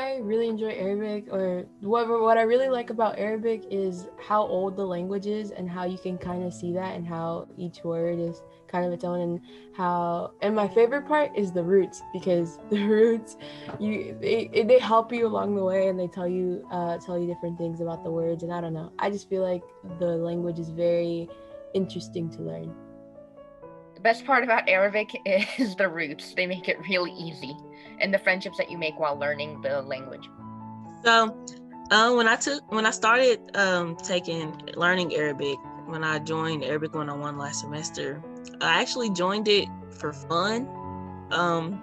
I really enjoy Arabic, or what I really like about Arabic is how old the language is and how you can kind of see that and how each word is kind of its own, and my favorite part is the roots, because the roots they help you along the way, and they tell you different things about the words, and I don't know. I just feel like the language is very interesting to learn. The best part about Arabic is the roots. They make it really easy, and the friendships that you make while learning the language. So, when I started learning Arabic, when I joined Arabic 101 last semester, I actually joined it for fun,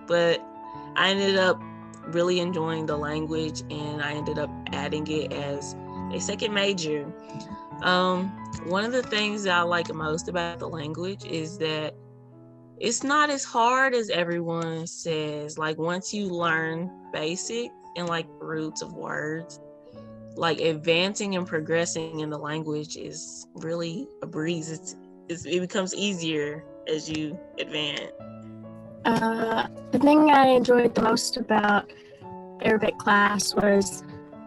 but I ended up really enjoying the language, and I ended up adding it as a second major. One of the things that I like most about the language is that it's not as hard as everyone says. Like, once you learn basic and like roots of words, like advancing and progressing in the language is really a breeze. It becomes easier as you advance. The thing I enjoyed the most about Arabic class was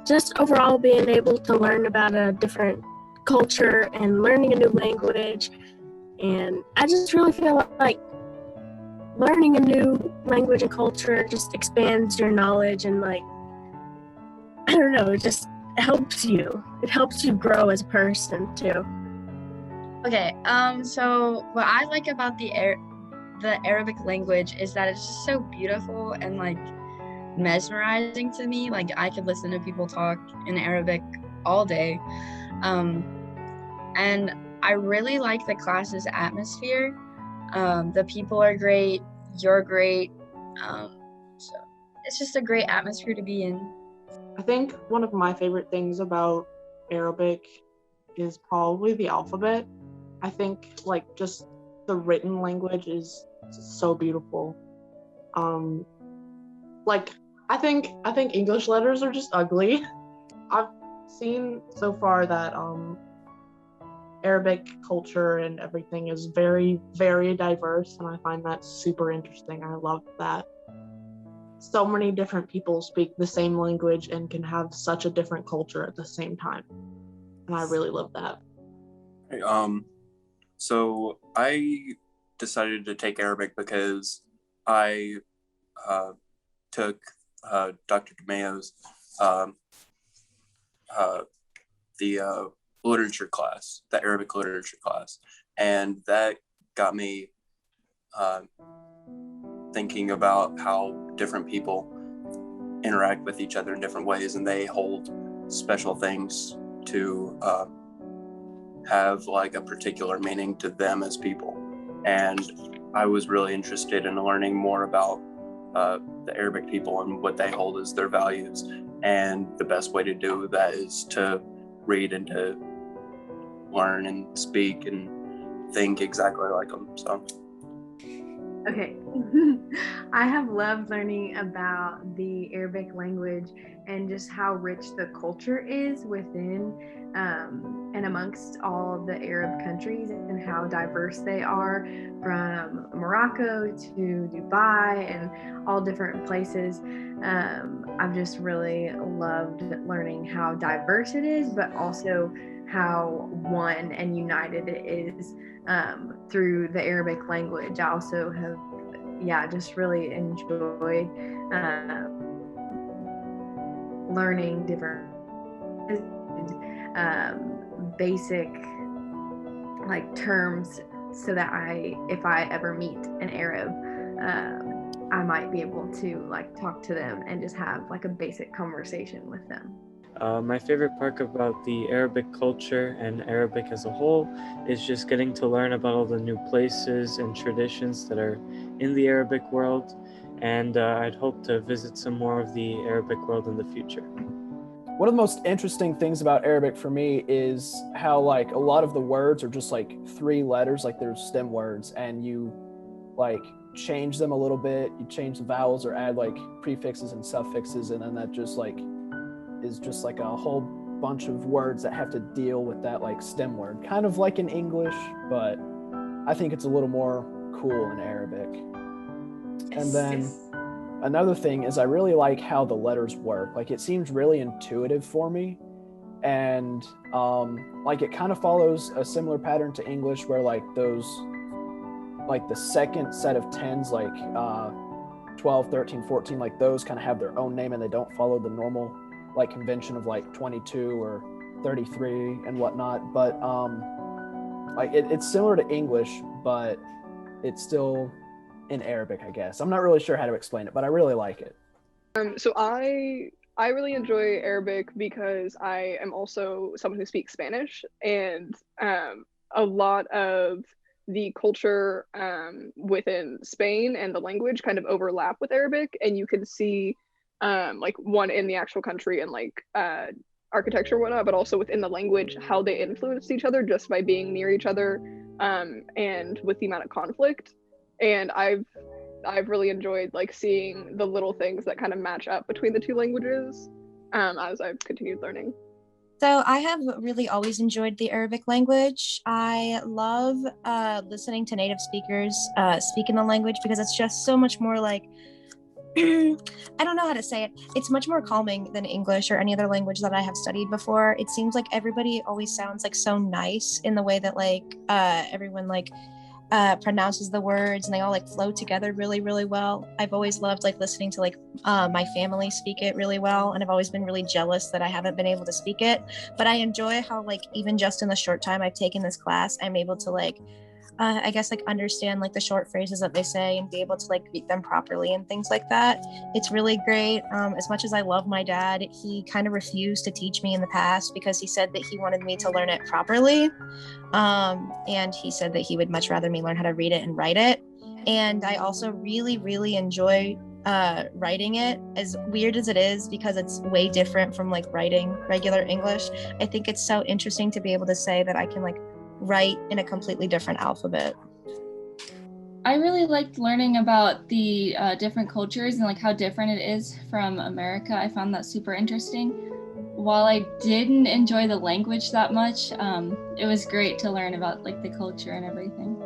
just overall being able to learn about a different culture and learning a new language. And I just really feel like learning a new language and culture just expands your knowledge, and like, I don't know, it just helps you. It helps you grow as a person too. Okay, so what I like about the Arabic language is that it's just so beautiful and like mesmerizing to me. Like, I could listen to people talk in Arabic all day. And I really like the class's atmosphere. The people are great, you're great. So it's just a great atmosphere to be in. I think one of my favorite things about Arabic is probably the alphabet. I think like just the written language is so beautiful. Like I think English letters are just ugly. I've seen so far that Arabic culture and everything is very, very diverse, and I find that super interesting. I love that so many different people speak the same language and can have such a different culture at the same time, and I really love that. So I decided to take Arabic because I took Dr. DeMayo's the literature class, the Arabic literature class, and that got me thinking about how different people interact with each other in different ways, and they hold special things to have like a particular meaning to them as people. And I was really interested in learning more about the Arabic people and what they hold as their values, and the best way to do that is to read and to learn and speak and think exactly like them. So okay. I have loved learning about the Arabic language and just how rich the culture is within and amongst all the Arab countries, and how diverse they are, from Morocco to Dubai and all different places. I've just really loved learning how diverse it is, but also how one and united it is through the Arabic language. I also have, just really enjoyed learning different basic like terms, so that if I ever meet an Arab, I might be able to like talk to them and just have like a basic conversation with them. My favorite part about the Arabic culture and Arabic as a whole is just getting to learn about all the new places and traditions that are in the Arabic world, and I'd hope to visit some more of the Arabic world in the future. One of the most interesting things about Arabic for me is how like a lot of the words are just like 3 letters, like there's stem words, and you like change them a little bit, you change the vowels or add like prefixes and suffixes, and then that just like is just like a whole bunch of words that have to deal with that like stem word, kind of like in English, but I think it's a little more cool in Arabic. And then another thing is I really like how the letters work. Like it seems really intuitive for me. And like it kind of follows a similar pattern to English where like those, like the second set of tens, like 12, 13, 14, like those kind of have their own name and they don't follow the normal like convention of like 22 or 33 and whatnot. But like it's similar to English, but it's still in Arabic, I guess. I'm not really sure how to explain it, but I really like it. So I really enjoy Arabic because I am also someone who speaks Spanish, and a lot of the culture within Spain and the language kind of overlap with Arabic, and you can see like one in the actual country and like architecture and whatnot, but also within the language, how they influence each other just by being near each other, and with the amount of conflict. And I've really enjoyed like seeing the little things that kind of match up between the two languages as I've continued learning. So I have really always enjoyed the Arabic language. I love listening to native speakers speak in the language because it's just so much more like, I don't know how to say it. It's much more calming than English or any other language that I have studied before. It seems like everybody always sounds like so nice in the way that like everyone like pronounces the words, and they all like flow together really, really well. I've always loved like listening to like my family speak it really well, and I've always been really jealous that I haven't been able to speak it. But I enjoy how like even just in the short time I've taken this class, I'm able to like I guess like understand like the short phrases that they say and be able to like read them properly and things like that. It's really great. As much as I love my dad, he kind of refused to teach me in the past because he said that he wanted me to learn it properly. And he said that he would much rather me learn how to read it and write it. And I also really, really enjoy writing it, as weird as it is, because it's way different from like writing regular English. I think it's so interesting to be able to say that I can like write in a completely different alphabet. I really liked learning about the different cultures and like how different it is from America. I found that super interesting. While I didn't enjoy the language that much, it was great to learn about like the culture and everything.